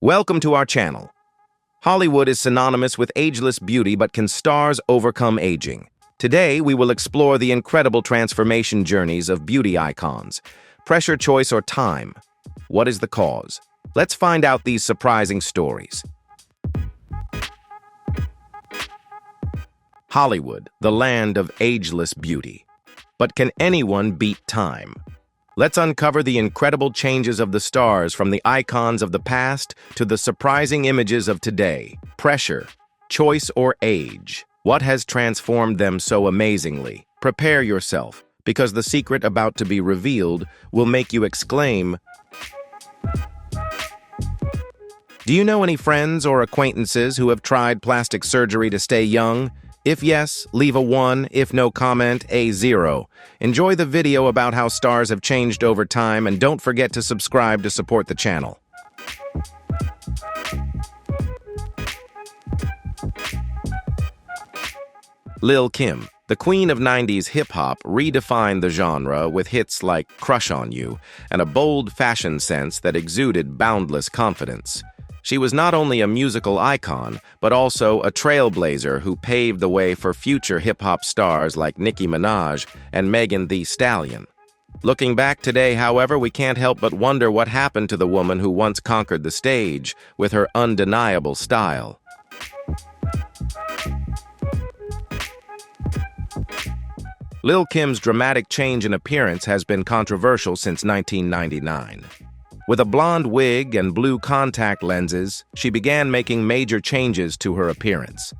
Welcome to our channel. Hollywood is synonymous with ageless beauty, but can stars overcome aging? Today, we will explore the incredible transformation journeys of beauty icons. Pressure, choice, or time? What is the cause? Let's find out these surprising stories. Hollywood, the land of ageless beauty. But can anyone beat time? Let's uncover the incredible changes of the stars, from the icons of the past to the surprising images of today. Pressure, choice, or age? What has transformed them so amazingly? Prepare yourself, because the secret about to be revealed will make you exclaim, "Do you know any friends or acquaintances who have tried plastic surgery to stay young? If yes, leave a 1. If no comment, a 0. Enjoy the video about how stars have changed over time, and don't forget to subscribe to support the channel. Lil Kim, the queen of 90s hip-hop, redefined the genre with hits like Crush on You and a bold fashion sense that exuded boundless confidence. She was not only a musical icon, but also a trailblazer who paved the way for future hip-hop stars like Nicki Minaj and Megan Thee Stallion. Looking back today, however, we can't help but wonder what happened to the woman who once conquered the stage with her undeniable style. Lil Kim's dramatic change in appearance has been controversial since 1999. With a blonde wig and blue contact lenses, she began making major changes to her appearance.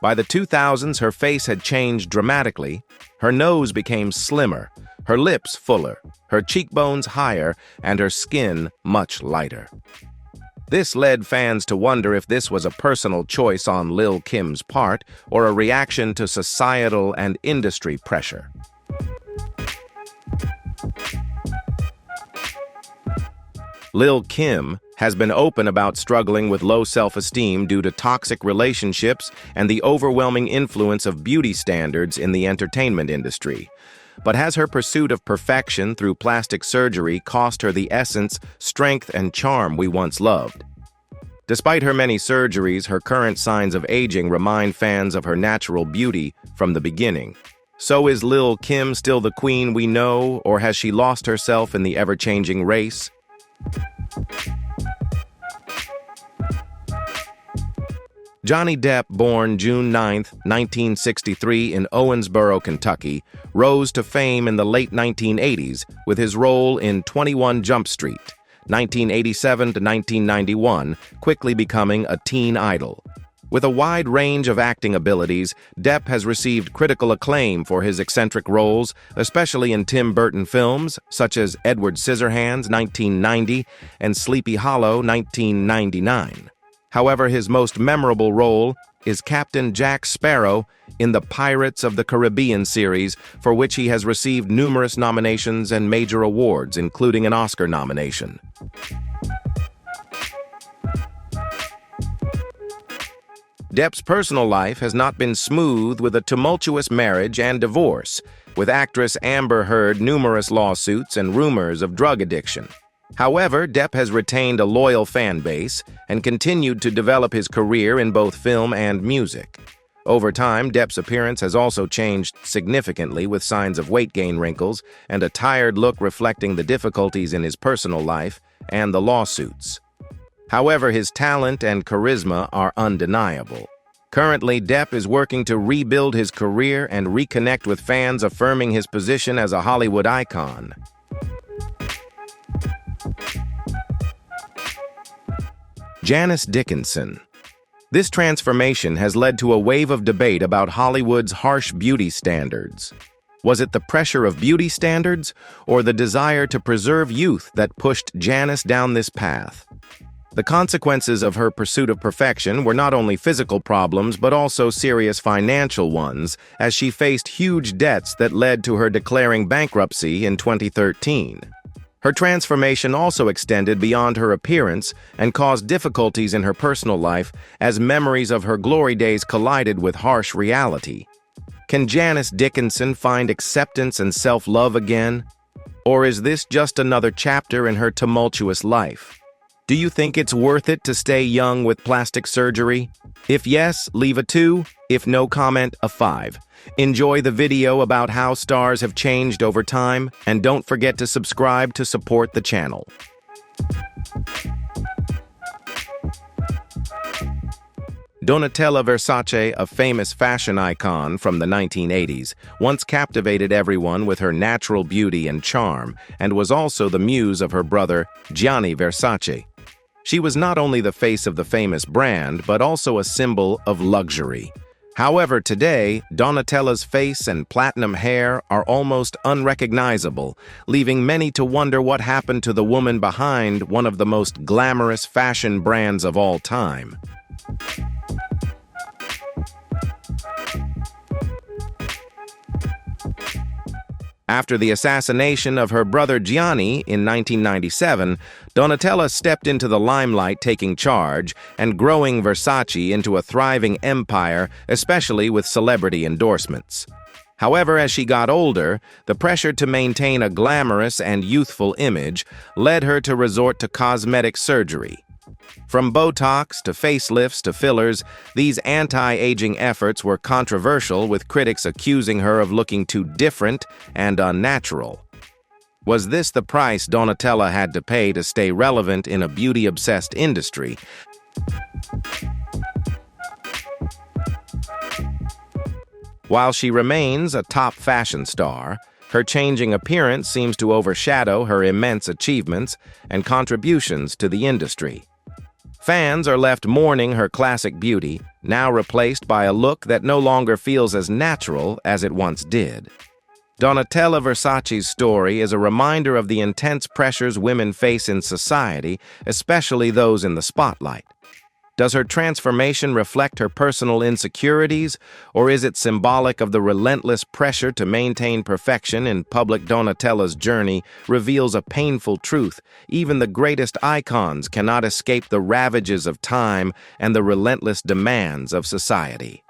By the 2000s, her face had changed dramatically. Her nose became slimmer, her lips fuller, her cheekbones higher, and her skin much lighter. This led fans to wonder if this was a personal choice on Lil Kim's part or a reaction to societal and industry pressure. Lil Kim has been open about struggling with low self-esteem due to toxic relationships and the overwhelming influence of beauty standards in the entertainment industry. But has her pursuit of perfection through plastic surgery cost her the essence, strength, and charm we once loved? Despite her many surgeries, her current signs of aging remind fans of her natural beauty from the beginning. So is Lil Kim still the queen we know, or has she lost herself in the ever-changing race? Johnny Depp, born June 9, 1963 in Owensboro, Kentucky, rose to fame in the late 1980s with his role in 21 Jump Street, 1987 to 1991, quickly becoming a teen idol. With a wide range of acting abilities, Depp has received critical acclaim for his eccentric roles, especially in Tim Burton films such as Edward Scissorhands, 1990, and Sleepy Hollow, 1999. However, his most memorable role is Captain Jack Sparrow in the Pirates of the Caribbean series, for which he has received numerous nominations and major awards, including an Oscar nomination. Depp's personal life has not been smooth, with a tumultuous marriage and divorce, with actress Amber Heard numerous lawsuits and rumors of drug addiction. However, Depp has retained a loyal fan base and continued to develop his career in both film and music. Over time, Depp's appearance has also changed significantly, with signs of weight gain, wrinkles, and a tired look reflecting the difficulties in his personal life and the lawsuits. However, his talent and charisma are undeniable. Currently, Depp is working to rebuild his career and reconnect with fans, affirming his position as a Hollywood icon. Janice Dickinson. This transformation has led to a wave of debate about Hollywood's harsh beauty standards. Was it the pressure of beauty standards or the desire to preserve youth that pushed Janice down this path? The consequences of her pursuit of perfection were not only physical problems, but also serious financial ones, as she faced huge debts that led to her declaring bankruptcy in 2013. Her transformation also extended beyond her appearance and caused difficulties in her personal life, as memories of her glory days collided with harsh reality. Can Janice Dickinson find acceptance and self-love again? Or is this just another chapter in her tumultuous life? Do you think it's worth it to stay young with plastic surgery? If yes, leave a 2. If no comment, a 5. Enjoy the video about how stars have changed over time, and don't forget to subscribe to support the channel. Donatella Versace, a famous fashion icon from the 1980s, once captivated everyone with her natural beauty and charm, and was also the muse of her brother, Gianni Versace. She was not only the face of the famous brand, but also a symbol of luxury. However, today, Donatella's face and platinum hair are almost unrecognizable, leaving many to wonder what happened to the woman behind one of the most glamorous fashion brands of all time. After the assassination of her brother Gianni in 1997, Donatella stepped into the limelight, taking charge and growing Versace into a thriving empire, especially with celebrity endorsements. However, as she got older, the pressure to maintain a glamorous and youthful image led her to resort to cosmetic surgery. From Botox to facelifts to fillers, these anti-aging efforts were controversial, with critics accusing her of looking too different and unnatural. Was this the price Donatella had to pay to stay relevant in a beauty-obsessed industry? While she remains a top fashion star, her changing appearance seems to overshadow her immense achievements and contributions to the industry. Fans are left mourning her classic beauty, now replaced by a look that no longer feels as natural as it once did. Donatella Versace's story is a reminder of the intense pressures women face in society, especially those in the spotlight. Does her transformation reflect her personal insecurities, or is it symbolic of the relentless pressure to maintain perfection in public? Donatella's journey reveals a painful truth. Even the greatest icons cannot escape the ravages of time and the relentless demands of society.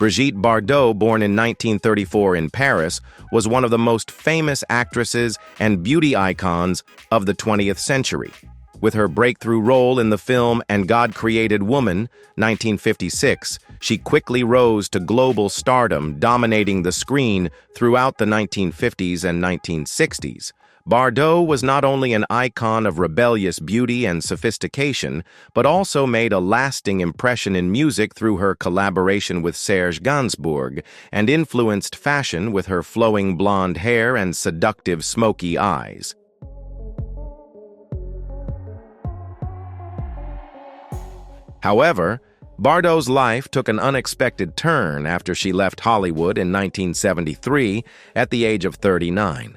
Brigitte Bardot, born in 1934 in Paris, was one of the most famous actresses and beauty icons of the 20th century. With her breakthrough role in the film And God Created Woman, 1956, she quickly rose to global stardom, dominating the screen throughout the 1950s and 1960s. Bardot was not only an icon of rebellious beauty and sophistication, but also made a lasting impression in music through her collaboration with Serge Gainsbourg, and influenced fashion with her flowing blonde hair and seductive smoky eyes. However, Bardot's life took an unexpected turn after she left Hollywood in 1973 at the age of 39.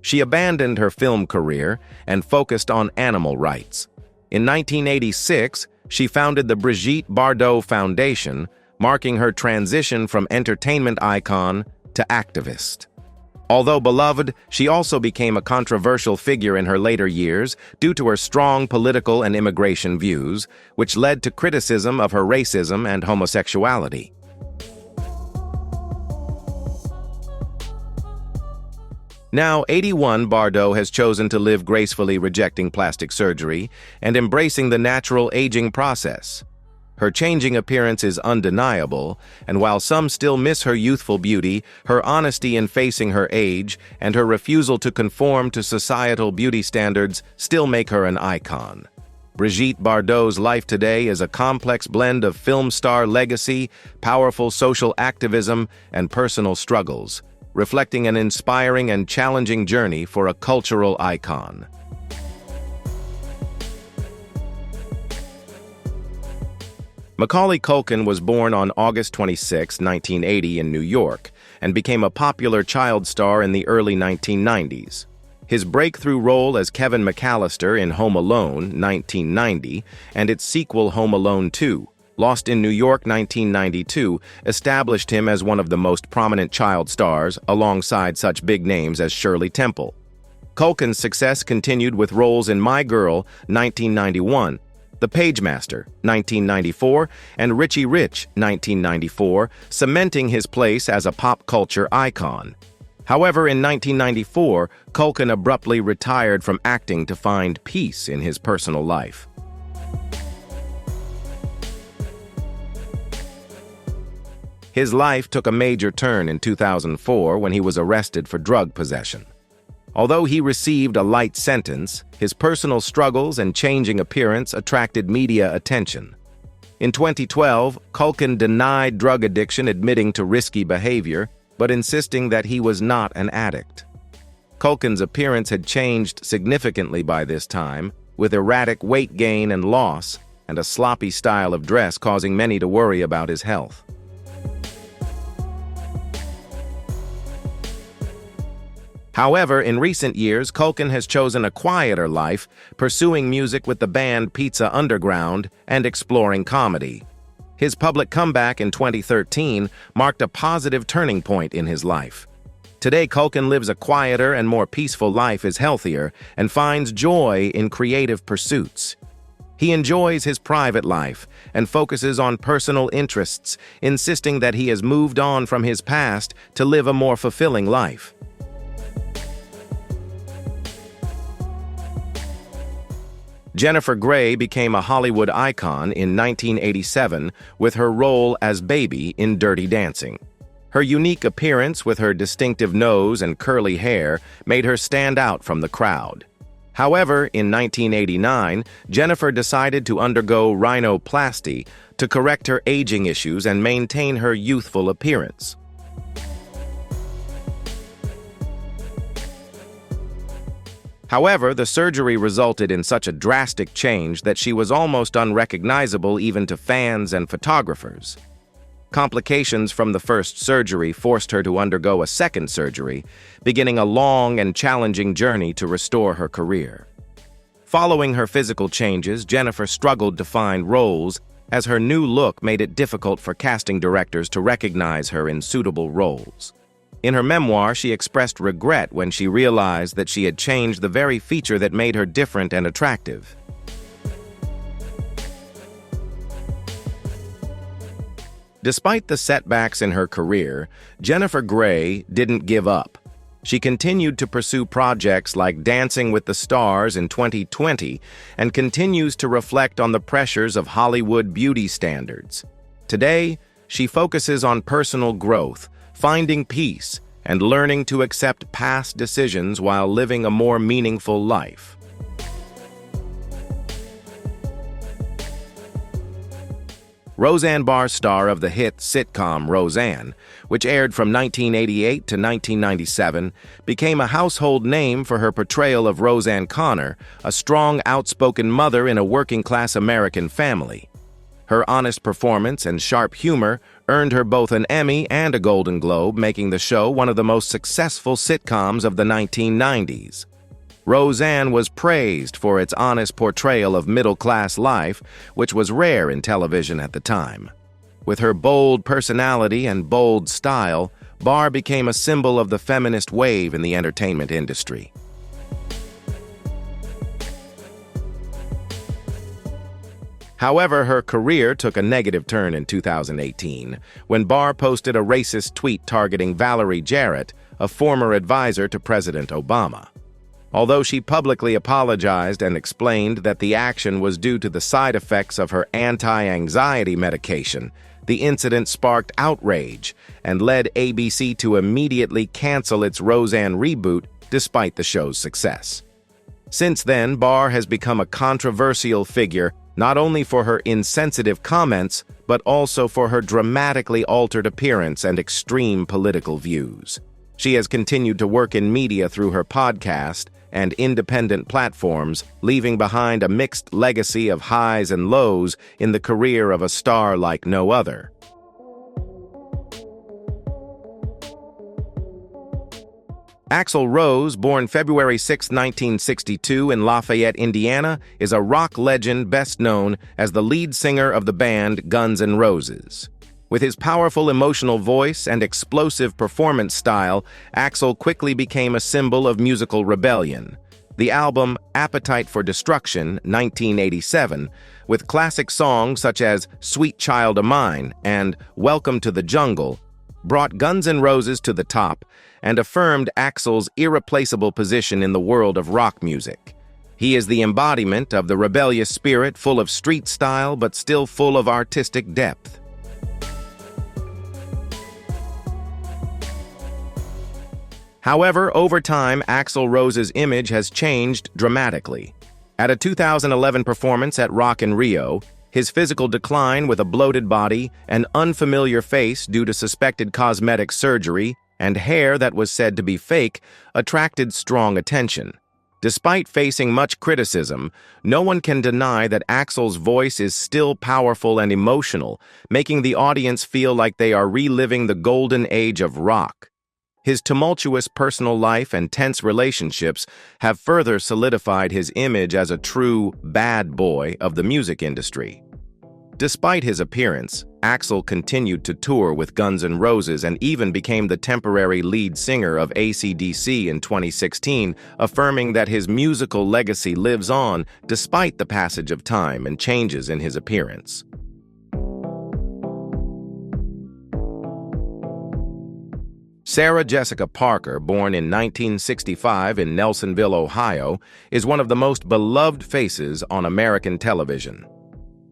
She abandoned her film career and focused on animal rights. In 1986, she founded the Brigitte Bardot Foundation, marking her transition from entertainment icon to activist. Although beloved, she also became a controversial figure in her later years due to her strong political and immigration views, which led to criticism of her racism and homosexuality. Now, 81, Bardot has chosen to live gracefully, rejecting plastic surgery and embracing the natural aging process. Her changing appearance is undeniable, and while some still miss her youthful beauty, her honesty in facing her age and her refusal to conform to societal beauty standards still make her an icon. Brigitte Bardot's life today is a complex blend of film star legacy, powerful social activism, and personal struggles, reflecting an inspiring and challenging journey for a cultural icon. Macaulay Culkin was born on August 26, 1980 in New York, and became a popular child star in the early 1990s. His breakthrough role as Kevin McAllister in Home Alone, 1990, and its sequel Home Alone 2, Lost in New York, 1992, established him as one of the most prominent child stars, alongside such big names as Shirley Temple. Culkin's success continued with roles in My Girl, 1991, The Pagemaster, 1994, and Richie Rich, 1994, cementing his place as a pop culture icon. However, in 1994, Culkin abruptly retired from acting to find peace in his personal life. His life took a major turn in 2004 when he was arrested for drug possession. Although he received a light sentence, his personal struggles and changing appearance attracted media attention. In 2012, Culkin denied drug addiction, admitting to risky behavior, but insisting that he was not an addict. Culkin's appearance had changed significantly by this time, with erratic weight gain and loss, and a sloppy style of dress causing many to worry about his health. However, in recent years, Culkin has chosen a quieter life, pursuing music with the band Pizza Underground and exploring comedy. His public comeback in 2013 marked a positive turning point in his life. Today, Culkin lives a quieter and more peaceful life, is healthier, and finds joy in creative pursuits. He enjoys his private life and focuses on personal interests, insisting that he has moved on from his past to live a more fulfilling life. Jennifer Grey became a Hollywood icon in 1987 with her role as Baby in Dirty Dancing. Her unique appearance with her distinctive nose and curly hair made her stand out from the crowd. However, in 1989, Jennifer decided to undergo rhinoplasty to correct her aging issues and maintain her youthful appearance. However, the surgery resulted in such a drastic change that she was almost unrecognizable even to fans and photographers. Complications from the first surgery forced her to undergo a second surgery, beginning a long and challenging journey to restore her career. Following her physical changes, Jennifer struggled to find roles, as her new look made it difficult for casting directors to recognize her in suitable roles. In her memoir, she expressed regret when she realized that she had changed the very feature that made her different and attractive. Despite the setbacks in her career, Jennifer Grey didn't give up. She continued to pursue projects like Dancing with the Stars in 2020 and continues to reflect on the pressures of Hollywood beauty standards. Today, she focuses on personal growth, finding peace, and learning to accept past decisions while living a more meaningful life. Roseanne Barr, star of the hit sitcom Roseanne, which aired from 1988 to 1997, became a household name for her portrayal of Roseanne Connor, a strong, outspoken mother in a working-class American family. Her honest performance and sharp humor earned her both an Emmy and a Golden Globe, making the show one of the most successful sitcoms of the 1990s. Roseanne was praised for its honest portrayal of middle-class life, which was rare in television at the time. With her bold personality and bold style, Barr became a symbol of the feminist wave in the entertainment industry. However, her career took a negative turn in 2018 when Barr posted a racist tweet targeting Valerie Jarrett, a former advisor to President Obama. Although she publicly apologized and explained that the action was due to the side effects of her anti-anxiety medication, the incident sparked outrage and led ABC to immediately cancel its Roseanne reboot despite the show's success. Since then, Barr has become a controversial figure not only for her insensitive comments, but also for her dramatically altered appearance and extreme political views. She has continued to work in media through her podcast and independent platforms, leaving behind a mixed legacy of highs and lows in the career of a star like no other. Axl Rose, born February 6, 1962 in Lafayette, Indiana, is a rock legend best known as the lead singer of the band Guns N' Roses. With his powerful emotional voice and explosive performance style, Axl quickly became a symbol of musical rebellion. The album Appetite for Destruction, 1987, with classic songs such as Sweet Child of Mine and Welcome to the Jungle, brought Guns N' Roses to the top and affirmed Axl's irreplaceable position in the world of rock music. He is the embodiment of the rebellious spirit, full of street style but still full of artistic depth. However, over time, Axl Rose's image has changed dramatically. At a 2011 performance at Rock in Rio, his physical decline with a bloated body, an unfamiliar face due to suspected cosmetic surgery, and hair that was said to be fake attracted strong attention. Despite facing much criticism, no one can deny that Axl's voice is still powerful and emotional, making the audience feel like they are reliving the golden age of rock. His tumultuous personal life and tense relationships have further solidified his image as a true bad boy of the music industry. Despite his appearance, Axl continued to tour with Guns N' Roses and even became the temporary lead singer of AC/DC in 2016, affirming that his musical legacy lives on despite the passage of time and changes in his appearance. Sarah Jessica Parker, born in 1965 in Nelsonville, Ohio, is one of the most beloved faces on American television.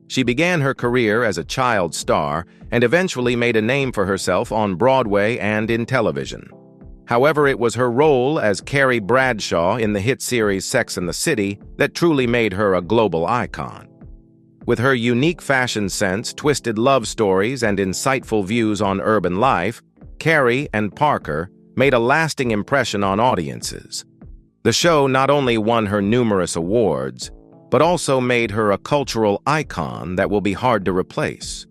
She began her career as a child star and eventually made a name for herself on Broadway and in television. However, it was her role as Carrie Bradshaw in the hit series Sex and the City that truly made her a global icon. With her unique fashion sense, twisted love stories, and insightful views on urban life, Carrie and Parker made a lasting impression on audiences. The show not only won her numerous awards, but also made her a cultural icon that will be hard to replace.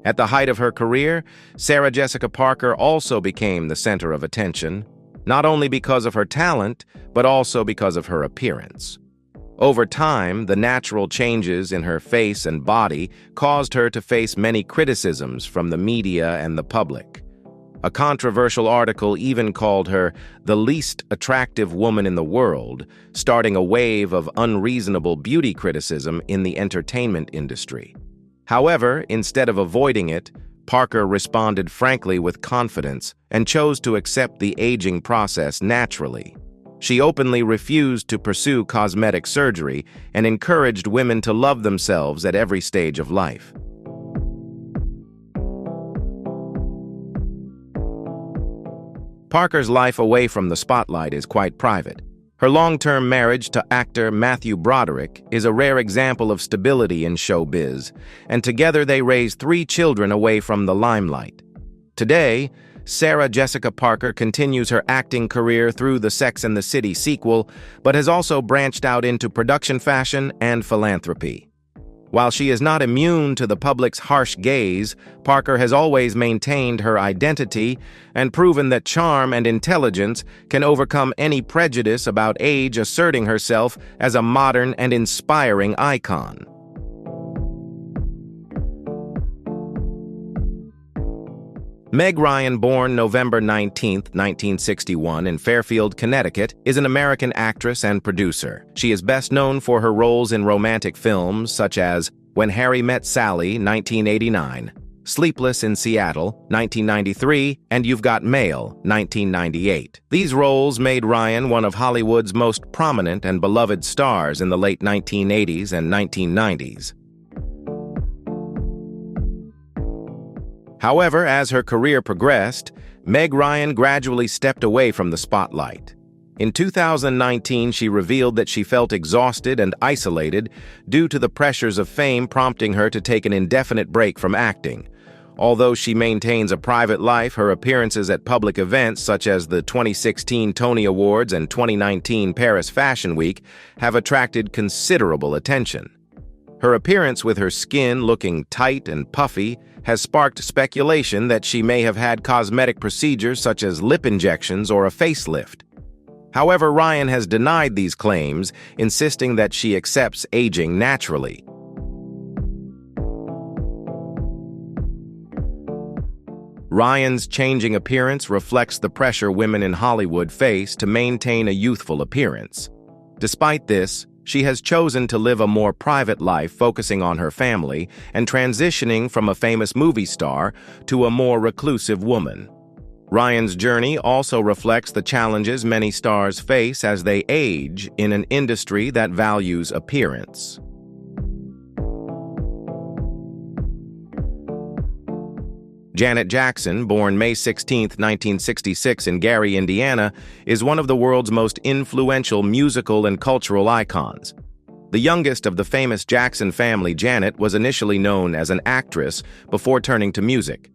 At the height of her career, Sarah Jessica Parker also became the center of attention, not only because of her talent, but also because of her appearance. Over time, the natural changes in her face and body caused her to face many criticisms from the media and the public. A controversial article even called her the least attractive woman in the world, starting a wave of unreasonable beauty criticism in the entertainment industry. However, instead of avoiding it, Parker responded frankly with confidence and chose to accept the aging process naturally. She openly refused to pursue cosmetic surgery and encouraged women to love themselves at every stage of life. Parker's life away from the spotlight is quite private. Her long-term marriage to actor Matthew Broderick is a rare example of stability in showbiz, and together they raised 3 children away from the limelight. Today, Sarah Jessica Parker continues her acting career through the Sex and the City sequel, but has also branched out into production fashion and philanthropy. While she is not immune to the public's harsh gaze, Parker has always maintained her identity and proven that charm and intelligence can overcome any prejudice about age, asserting herself as a modern and inspiring icon. Meg Ryan, born November 19, 1961 in Fairfield, Connecticut, is an American actress and producer. She is best known for her roles in romantic films such as When Harry Met Sally, 1989, Sleepless in Seattle, 1993, and You've Got Mail, 1998. These roles made Ryan one of Hollywood's most prominent and beloved stars in the late 1980s and 1990s. However, as her career progressed, Meg Ryan gradually stepped away from the spotlight. In 2019, she revealed that she felt exhausted and isolated due to the pressures of fame, prompting her to take an indefinite break from acting. Although she maintains a private life, her appearances at public events such as the 2016 Tony Awards and 2019 Paris Fashion Week have attracted considerable attention. Her appearance with her skin looking tight and puffy has sparked speculation that she may have had cosmetic procedures such as lip injections or a facelift. However, Ryan has denied these claims, insisting that she accepts aging naturally. Ryan's changing appearance reflects the pressure women in Hollywood face to maintain a youthful appearance. Despite this, She has chosen to live a more private life, focusing on her family and transitioning from a famous movie star to a more reclusive woman. Ryan's journey also reflects the challenges many stars face as they age in an industry that values appearance. Janet Jackson, born May 16, 1966 in Gary, Indiana, is one of the world's most influential musical and cultural icons. The youngest of the famous Jackson family, Janet was initially known as an actress before turning to music.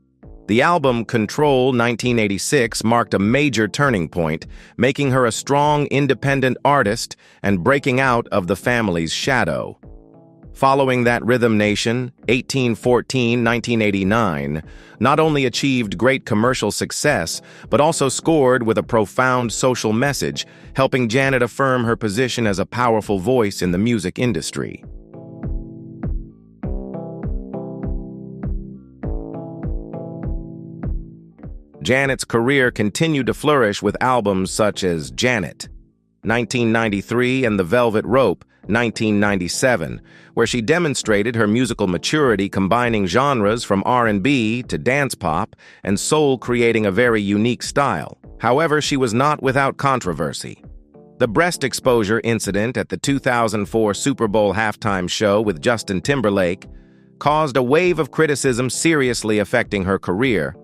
The album Control 1986 marked a major turning point, making her a strong, independent artist and breaking out of the family's shadow. Following that, Rhythm Nation, 1814-1989, not only achieved great commercial success, but also scored with a profound social message, helping Janet affirm her position as a powerful voice in the music industry. Janet's career continued to flourish with albums such as Janet, 1993, and The Velvet Rope, 1997, where she demonstrated her musical maturity, combining genres from R&B to dance pop and soul, creating a very unique style. However, she was not without controversy. The breast exposure incident at the 2004 Super Bowl halftime show with Justin Timberlake caused a wave of criticism, seriously affecting her career,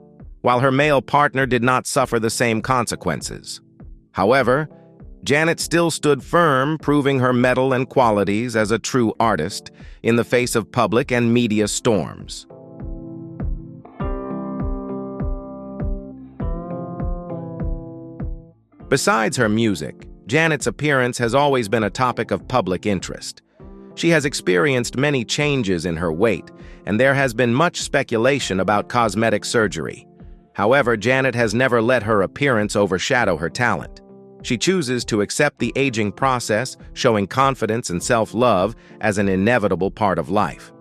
while her male partner did not suffer the same consequences. However, Janet still stood firm, proving her mettle and qualities as a true artist in the face of public and media storms. Besides her music, Janet's appearance has always been a topic of public interest. She has experienced many changes in her weight, and there has been much speculation about cosmetic surgery. However, Janet has never let her appearance overshadow her talent. She chooses to accept the aging process, showing confidence and self-love as an inevitable part of life.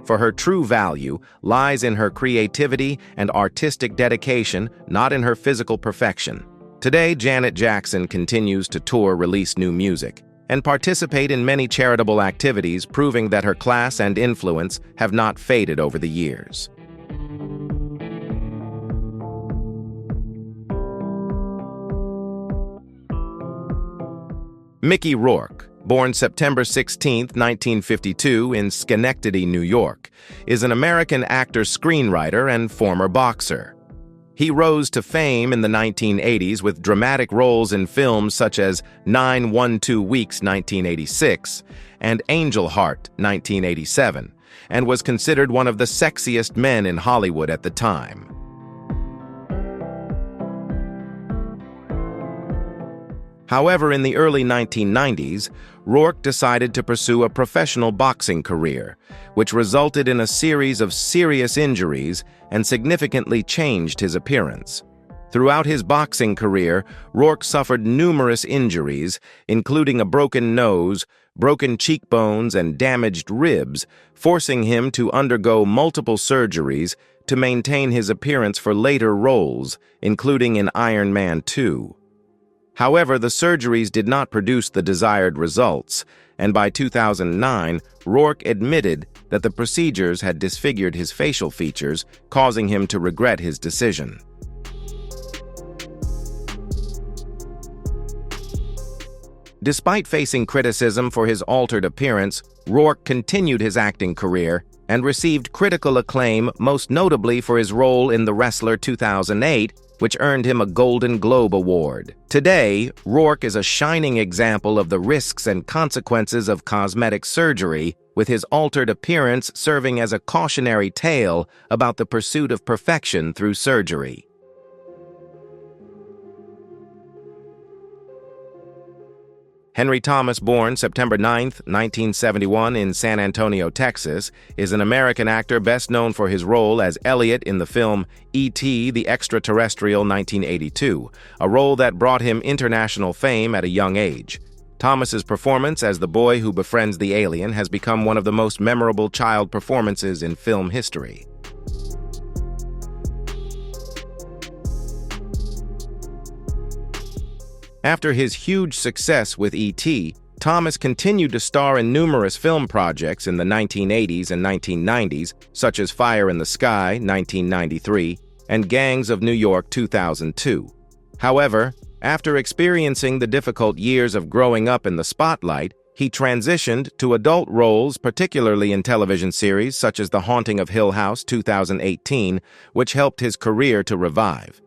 For her true value lies in her creativity and artistic dedication, not in her physical perfection. Today, Janet Jackson continues to tour, release new music, and participate in many charitable activities, proving that her class and influence have not faded over the years. Mickey Rourke, born September 16, 1952 in Schenectady, New York, is an American actor, screenwriter, and former boxer. He rose to fame in the 1980s with dramatic roles in films such as 912 Weeks, 1986, and Angel Heart, 1987, and was considered one of the sexiest men in Hollywood at the time. However, in the early 1990s, Rourke decided to pursue a professional boxing career, which resulted in a series of serious injuries and significantly changed his appearance. Throughout his boxing career, Rourke suffered numerous injuries, including a broken nose, broken cheekbones, and damaged ribs, forcing him to undergo multiple surgeries to maintain his appearance for later roles, including in Iron Man 2. However, the surgeries did not produce the desired results, and by 2009, Rourke admitted that the procedures had disfigured his facial features, causing him to regret his decision. Despite facing criticism for his altered appearance, Rourke continued his acting career and received critical acclaim, most notably for his role in The Wrestler 2008, which earned him a Golden Globe Award. Today, Rourke is a shining example of the risks and consequences of cosmetic surgery, with his altered appearance serving as a cautionary tale about the pursuit of perfection through surgery. Henry Thomas, born September 9, 1971 in San Antonio, Texas, is an American actor best known for his role as Elliot in the film E.T. the Extraterrestrial, 1982, a role that brought him international fame at a young age. Thomas's performance as the boy who befriends the alien has become one of the most memorable child performances in film history. After his huge success with E.T., Thomas continued to star in numerous film projects in the 1980s and 1990s, such as Fire in the Sky, 1993, and Gangs of New York, 2002. However, after experiencing the difficult years of growing up in the spotlight, he transitioned to adult roles, particularly in television series such as The Haunting of Hill House, 2018, which helped his career to revive.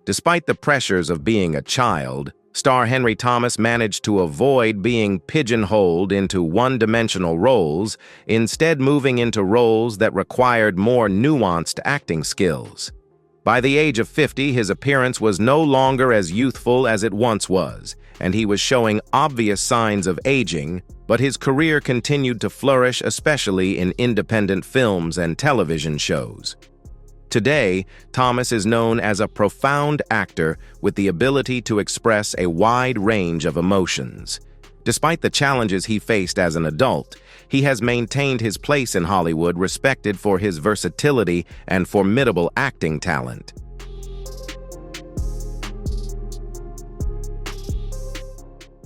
Despite the pressures of being a child, star Henry Thomas managed to avoid being pigeonholed into one-dimensional roles, instead moving into roles that required more nuanced acting skills. By the age of 50, his appearance was no longer as youthful as it once was, and he was showing obvious signs of aging, but his career continued to flourish, especially in independent films and television shows. Today, Thomas is known as a profound actor with the ability to express a wide range of emotions. Despite the challenges he faced as an adult, he has maintained his place in Hollywood, respected for his versatility and formidable acting talent.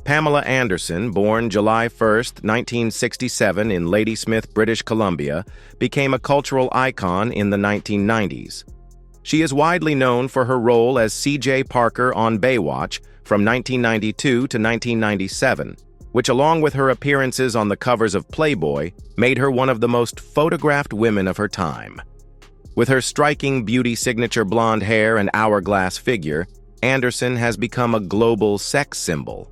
Pamela Anderson, born July 1, 1967 in Ladysmith, British Columbia, became a cultural icon in the 1990s. She is widely known for her role as C.J. Parker on Baywatch from 1992 to 1997, which, along with her appearances on the covers of Playboy, made her one of the most photographed women of her time. With her striking beauty signature blonde hair and hourglass figure, Anderson has become a global sex symbol.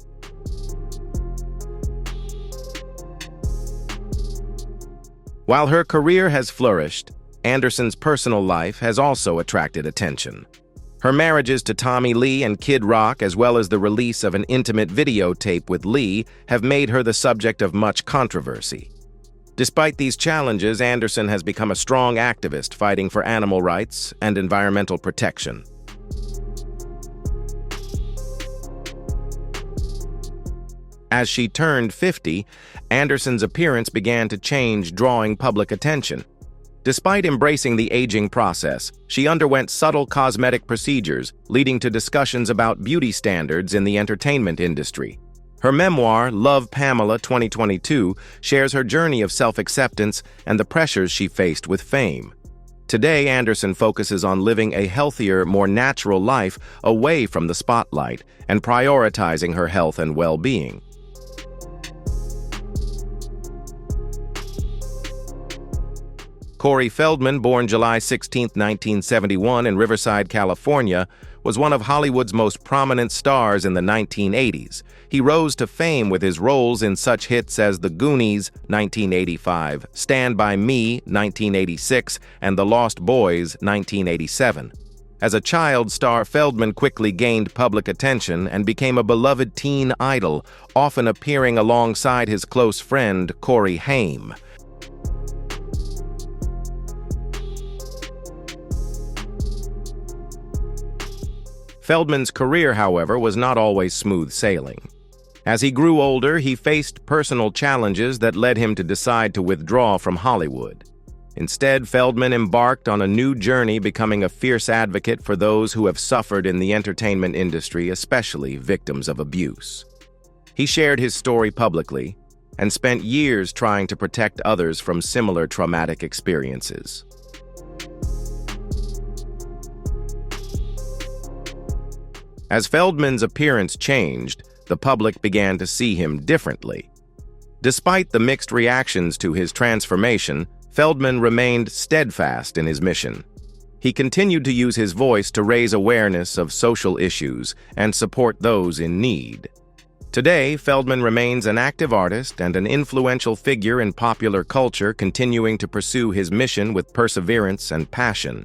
While her career has flourished, Anderson's personal life has also attracted attention. Her marriages to Tommy Lee and Kid Rock, as well as the release of an intimate videotape with Lee, have made her the subject of much controversy. Despite these challenges, Anderson has become a strong activist fighting for animal rights and environmental protection. As she turned 50, Anderson's appearance began to change, drawing public attention. Despite embracing the aging process, she underwent subtle cosmetic procedures, leading to discussions about beauty standards in the entertainment industry. Her memoir, Love, Pamela 2022, shares her journey of self-acceptance and the pressures she faced with fame. Today, Anderson focuses on living a healthier, more natural life away from the spotlight and prioritizing her health and well-being. Corey Feldman, born July 16, 1971 in Riverside, California, was one of Hollywood's most prominent stars in the 1980s. He rose to fame with his roles in such hits as The Goonies, 1985, Stand By Me, 1986, and The Lost Boys, 1987. As a child star, Feldman quickly gained public attention and became a beloved teen idol, often appearing alongside his close friend, Corey Haim. Feldman's career, however, was not always smooth sailing. As he grew older, he faced personal challenges that led him to decide to withdraw from Hollywood. Instead, Feldman embarked on a new journey, becoming a fierce advocate for those who have suffered in the entertainment industry, especially victims of abuse. He shared his story publicly and spent years trying to protect others from similar traumatic experiences. As Feldman's appearance changed, the public began to see him differently. Despite the mixed reactions to his transformation, Feldman remained steadfast in his mission. He continued to use his voice to raise awareness of social issues and support those in need. Today, Feldman remains an active artist and an influential figure in popular culture, continuing to pursue his mission with perseverance and passion.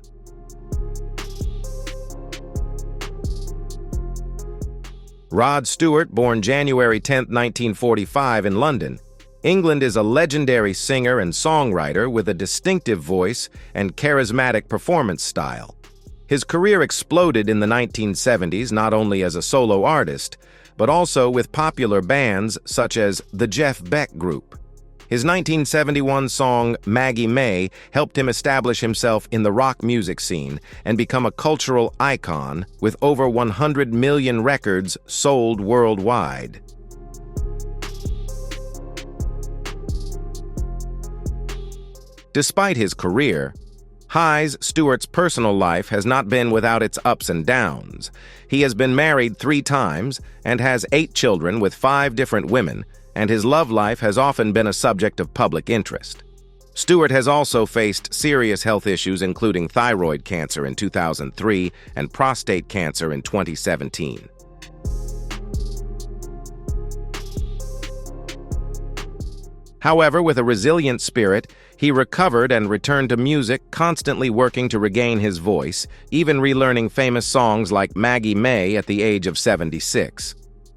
Rod Stewart, born January 10, 1945 in London, England, is a legendary singer and songwriter with a distinctive voice and charismatic performance style. His career exploded in the 1970s not only as a solo artist, but also with popular bands such as the Jeff Beck Group. His 1971 song Maggie May helped him establish himself in the rock music scene and become a cultural icon with over 100 million records sold worldwide. Despite his career, Stewart's personal life has not been without its ups and downs. He has been married 3 times and has 8 children with 5 different women, and his love life has often been a subject of public interest. Stewart has also faced serious health issues, including thyroid cancer in 2003 and prostate cancer in 2017. However, with a resilient spirit, he recovered and returned to music, constantly working to regain his voice, even relearning famous songs like Maggie May at the age of 76.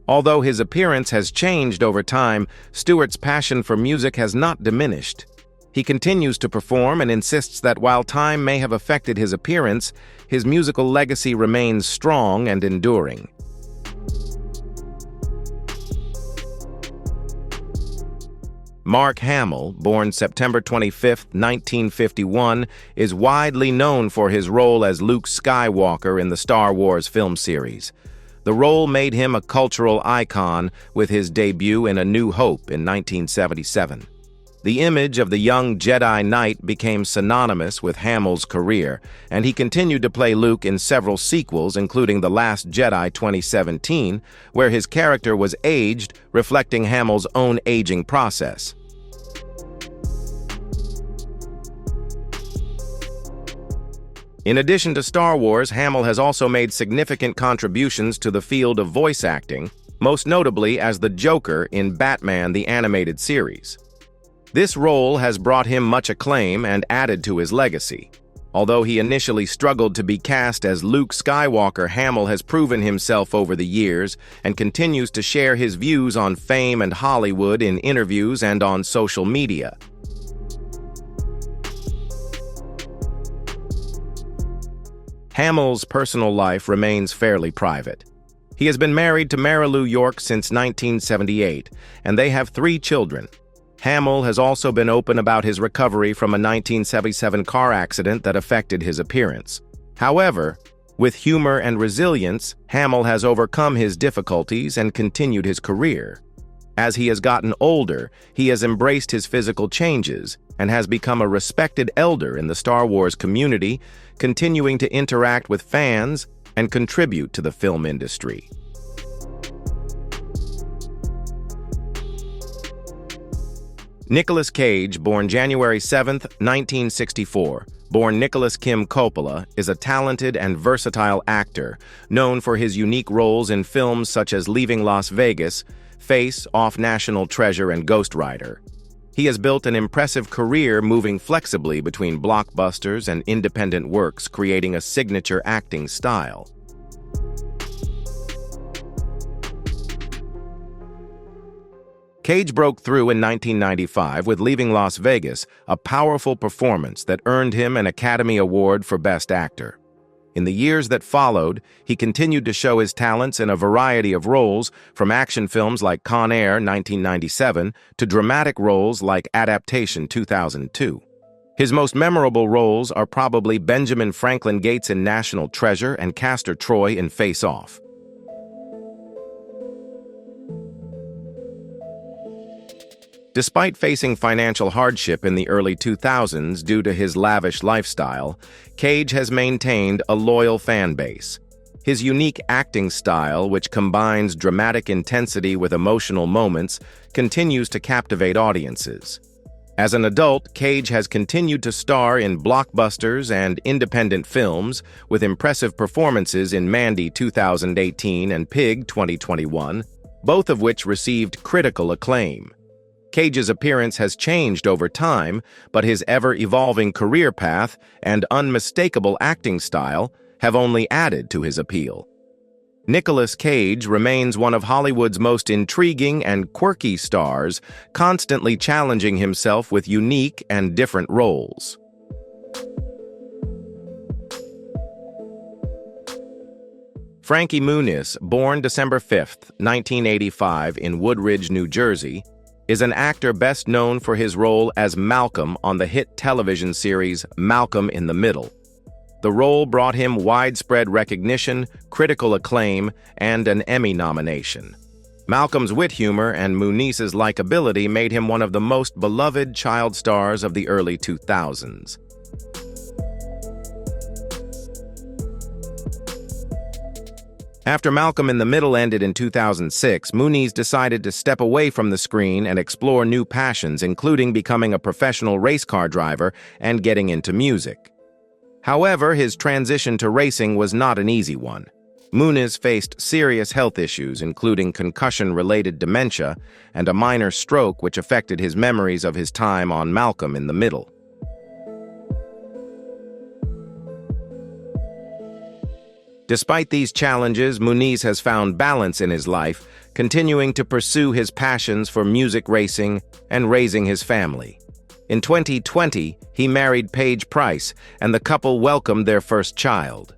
Although his appearance has changed over time, Stewart's passion for music has not diminished. He continues to perform and insists that while time may have affected his appearance, his musical legacy remains strong and enduring. Mark Hamill, born September 25, 1951, is widely known for his role as Luke Skywalker in the Star Wars film series. The role made him a cultural icon with his debut in A New Hope in 1977. The image of the young Jedi Knight became synonymous with Hamill's career, and he continued to play Luke in several sequels, including The Last Jedi 2017, where his character was aged, reflecting Hamill's own aging process. In addition to Star Wars, Hamill has also made significant contributions to the field of voice acting, most notably as the Joker in Batman the Animated Series. This role has brought him much acclaim and added to his legacy. Although he initially struggled to be cast as Luke Skywalker, Hamill has proven himself over the years and continues to share his views on fame and Hollywood in interviews and on social media. Hamill's personal life remains fairly private. He has been married to Marilu York since 1978, and they have 3 children. Hamill has also been open about his recovery from a 1977 car accident that affected his appearance. However, with humor and resilience, Hamill has overcome his difficulties and continued his career. As he has gotten older, he has embraced his physical changes and has become a respected elder in the Star Wars community, continuing to interact with fans and contribute to the film industry. Nicolas Cage, born January 7, 1964, born Nicolas Kim Coppola, is a talented and versatile actor, known for his unique roles in films such as Leaving Las Vegas, Face Off, National Treasure, and Ghost Rider. He has built an impressive career moving flexibly between blockbusters and independent works, creating a signature acting style. Cage broke through in 1995 with Leaving Las Vegas, a powerful performance that earned him an Academy Award for Best Actor. In the years that followed, he continued to show his talents in a variety of roles, from action films like Con Air 1997 to dramatic roles like Adaptation 2002. His most memorable roles are probably Benjamin Franklin Gates in National Treasure and Castor Troy in Face Off. Despite facing financial hardship in the early 2000s due to his lavish lifestyle, Cage has maintained a loyal fan base. His unique acting style, which combines dramatic intensity with emotional moments, continues to captivate audiences. As an adult, Cage has continued to star in blockbusters and independent films, with impressive performances in Mandy 2018 and Pig 2021, both of which received critical acclaim. Cage's appearance has changed over time, but his ever-evolving career path and unmistakable acting style have only added to his appeal. Nicolas Cage remains one of Hollywood's most intriguing and quirky stars, constantly challenging himself with unique and different roles. Frankie Muniz, born December 5, 1985 in Woodridge, New Jersey, is an actor best known for his role as Malcolm on the hit television series Malcolm in the Middle. The role brought him widespread recognition, critical acclaim, and an Emmy nomination. Malcolm's wit humor and Muniz's likability made him one of the most beloved child stars of the early 2000s. After Malcolm in the Middle ended in 2006, Muniz decided to step away from the screen and explore new passions, including becoming a professional race car driver and getting into music. However, his transition to racing was not an easy one. Muniz faced serious health issues, including concussion-related dementia and a minor stroke which affected his memories of his time on Malcolm in the Middle. Despite these challenges, Muniz has found balance in his life, continuing to pursue his passions for music racing and raising his family. In 2020, he married Paige Price, and the couple welcomed their first child.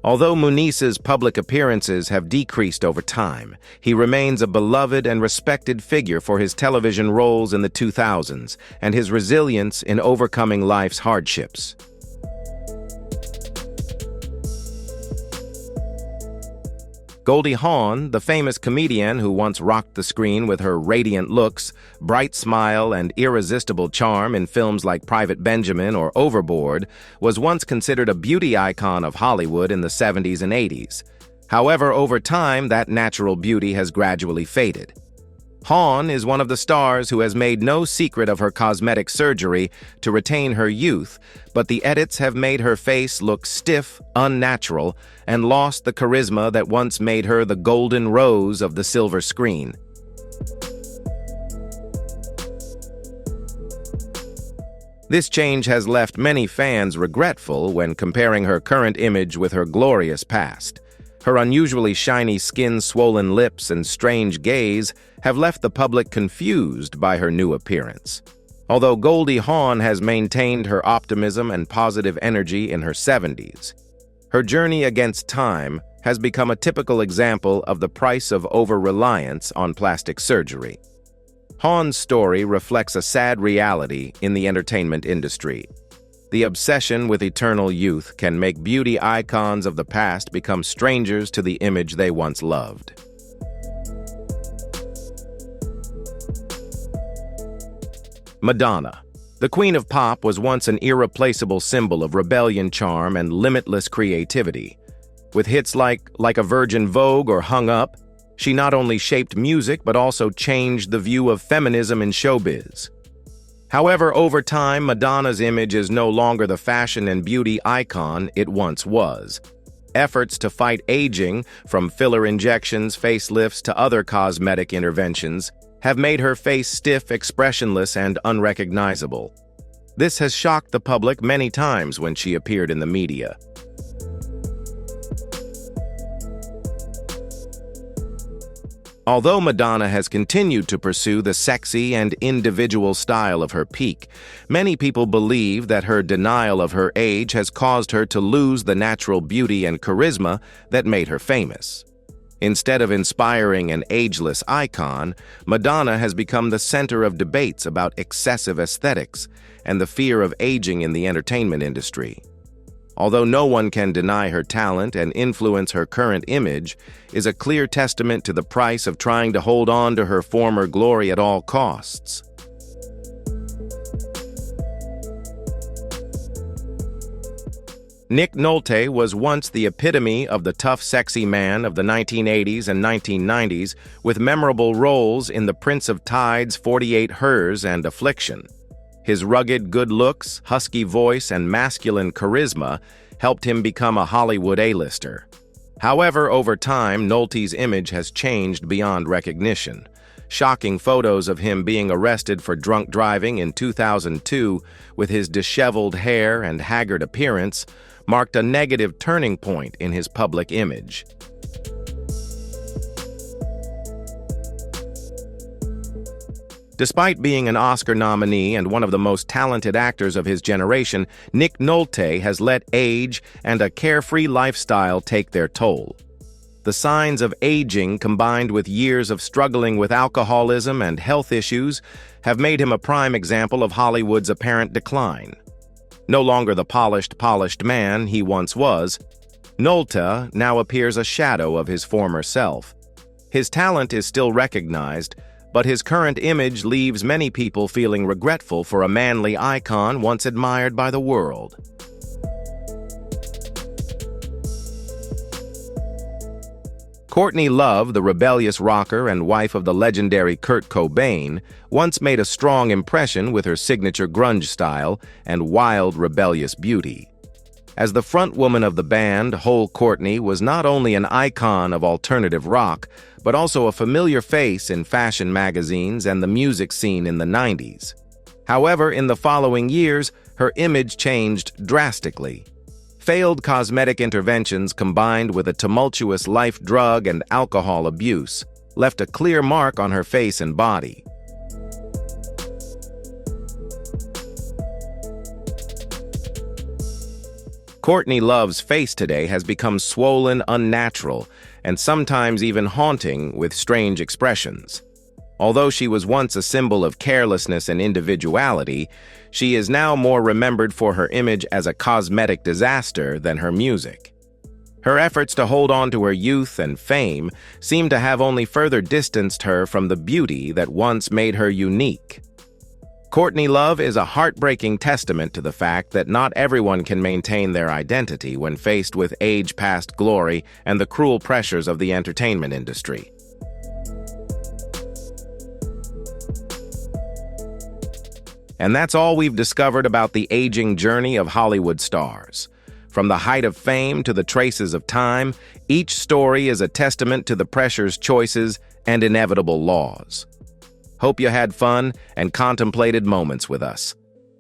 Although Muniz's public appearances have decreased over time, he remains a beloved and respected figure for his television roles in the 2000s and his resilience in overcoming life's hardships. Goldie Hawn, the famous comedian who once rocked the screen with her radiant looks, bright smile, and irresistible charm in films like Private Benjamin or Overboard, was once considered a beauty icon of Hollywood in the 70s and 80s. However, over time, that natural beauty has gradually faded. Hawn is one of the stars who has made no secret of her cosmetic surgery to retain her youth, but the edits have made her face look stiff, unnatural, and lost the charisma that once made her the golden rose of the silver screen. This change has left many fans regretful when comparing her current image with her glorious past. Her unusually shiny skin, swollen lips, and strange gaze have left the public confused by her new appearance. Although Goldie Hawn has maintained her optimism and positive energy in her 70s, her journey against time has become a typical example of the price of over-reliance on plastic surgery. Hawn's story reflects a sad reality in the entertainment industry. The obsession with eternal youth can make beauty icons of the past become strangers to the image they once loved. Madonna. The Queen of Pop was once an irreplaceable symbol of rebellion, charm, and limitless creativity. With hits like a Virgin Vogue or Hung Up, she not only shaped music but also changed the view of feminism in showbiz. However, over time, Madonna's image is no longer the fashion and beauty icon it once was. Efforts to fight aging, from filler injections, facelifts, to other cosmetic interventions, have made her face stiff, expressionless, and unrecognizable. This has shocked the public many times when she appeared in the media. Although Madonna has continued to pursue the sexy and individual style of her peak, many people believe that her denial of her age has caused her to lose the natural beauty and charisma that made her famous. Instead of inspiring an ageless icon, Madonna has become the center of debates about excessive aesthetics and the fear of aging in the entertainment industry. Although no one can deny her talent and influence her current image, is a clear testament to the price of trying to hold on to her former glory at all costs. Nick Nolte was once the epitome of the tough, sexy man of the 1980s and 1990s, with memorable roles in The Prince of Tides, 48 Hers, and Affliction. His rugged good looks, husky voice, and masculine charisma helped him become a Hollywood A-lister. However, over time, Nolte's image has changed beyond recognition. Shocking photos of him being arrested for drunk driving in 2002, with his disheveled hair and haggard appearance, marked a negative turning point in his public image. Despite being an Oscar nominee and one of the most talented actors of his generation, Nick Nolte has let age and a carefree lifestyle take their toll. The signs of aging, combined with years of struggling with alcoholism and health issues, have made him a prime example of Hollywood's apparent decline. No longer the polished man he once was, Nolte now appears a shadow of his former self. His talent is still recognized, but his current image leaves many people feeling regretful for a manly icon once admired by the world. Courtney Love, the rebellious rocker and wife of the legendary Kurt Cobain, once made a strong impression with her signature grunge style and wild, rebellious beauty. As the frontwoman of the band, Courtney was not only an icon of alternative rock, but also a familiar face in fashion magazines and the music scene in the 90s. However, in the following years, her image changed drastically. Failed cosmetic interventions combined with a tumultuous life drug and alcohol abuse left a clear mark on her face and body. Courtney Love's face today has become swollen, unnatural, and sometimes even haunting with strange expressions. Although she was once a symbol of carelessness and individuality, she is now more remembered for her image as a cosmetic disaster than her music. Her efforts to hold on to her youth and fame seem to have only further distanced her from the beauty that once made her unique. Courtney Love is a heartbreaking testament to the fact that not everyone can maintain their identity when faced with age-past glory and the cruel pressures of the entertainment industry. And that's all we've discovered about the aging journey of Hollywood stars. From the height of fame to the traces of time, each story is a testament to the pressures, choices, and inevitable laws. Hope you had fun and contemplated moments with us.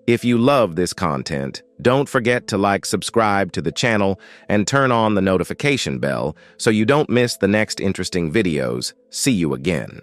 If you love this content, don't forget to subscribe to the channel, and turn on the notification bell so you don't miss the next interesting videos. See you again.